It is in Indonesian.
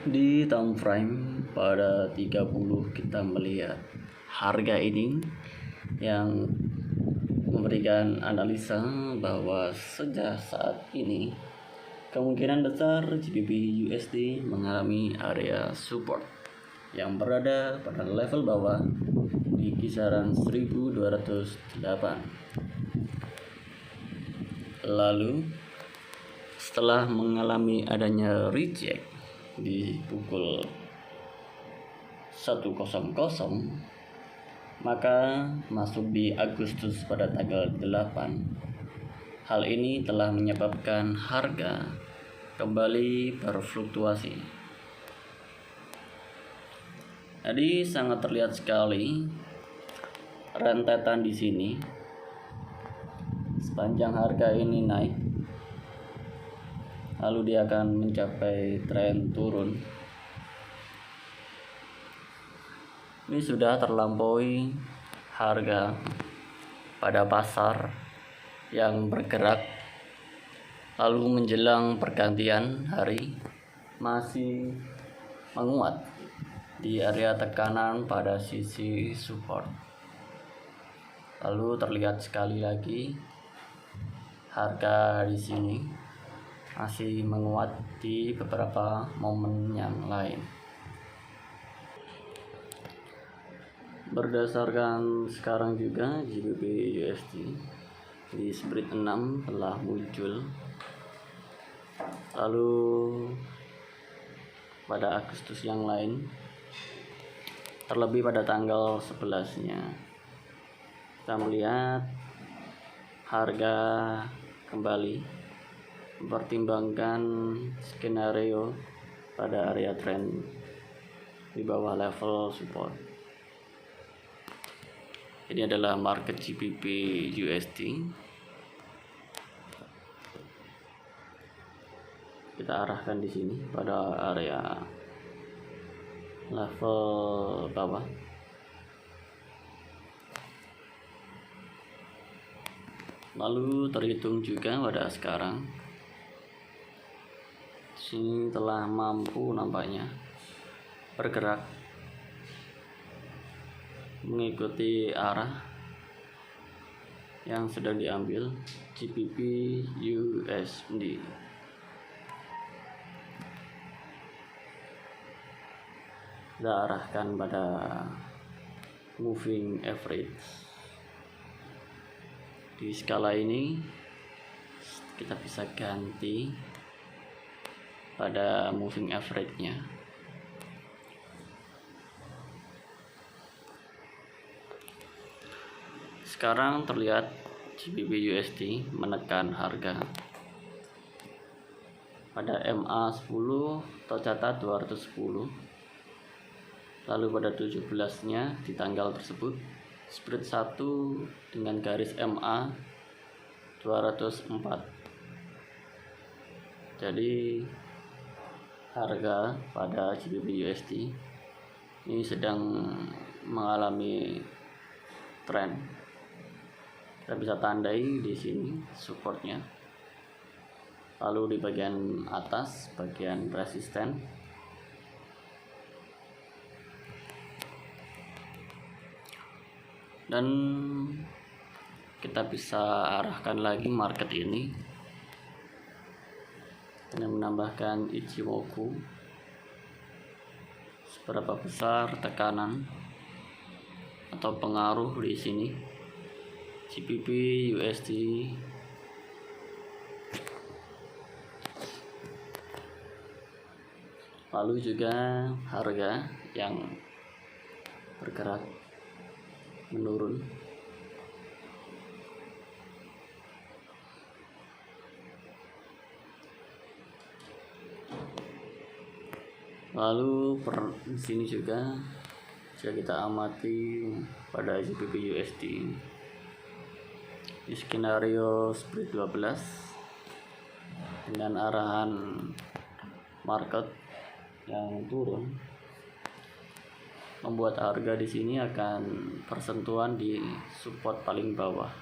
Di time frame pada 30 kita melihat harga ini yang memberikan analisa bahwa sejak saat ini kemungkinan besar GBP USD mengalami area support yang berada pada level bawah di kisaran 1208. Lalu setelah mengalami adanya reject di pukul 1.00, maka masuk di Agustus pada tanggal 8. Hal ini telah menyebabkan harga kembali berfluktuasi. Jadi sangat terlihat sekali rentetan di sini. Sepanjang harga ini naik, lalu dia akan mencapai tren turun. Ini sudah terlampaui harga pada pasar yang bergerak, lalu menjelang pergantian hari masih menguat di area tekanan pada sisi support. Lalu terlihat sekali lagi harga di sini masih menguat di beberapa momen yang lain. Berdasarkan sekarang juga GBP USD di split 6 telah muncul. Lalu pada Agustus yang lain, terlebih pada tanggal 11-nya, kita melihat harga kembali mempertimbangkan skenario pada area trend di bawah level support. Ini adalah market GBP USD. Kita arahkan di sini pada area level bawah. Lalu terhitung juga pada sekarang sini telah mampu nampaknya bergerak mengikuti arah yang sedang diambil GBP USD. Kita arahkan pada moving average. Di skala ini kita bisa ganti pada moving average-nya. Sekarang terlihat GBP USD menekan harga pada MA10 tercatat 210. Lalu pada 17-nya di tanggal tersebut spread 1 dengan garis MA 204. Jadi harga pada GBP USD ini sedang mengalami tren. Kita bisa tandai di sini supportnya, lalu di bagian atas bagian resisten. Dan kita bisa arahkan lagi market ini dengan menambahkan Ichimoku. Seberapa besar tekanan atau pengaruh di sini GBP USD lalu juga harga yang bergerak menurun. Lalu di sini juga jika kita amati pada GBP USD di skenario split 12 dengan arahan market yang turun, membuat harga di sini akan bersentuhan di support paling bawah.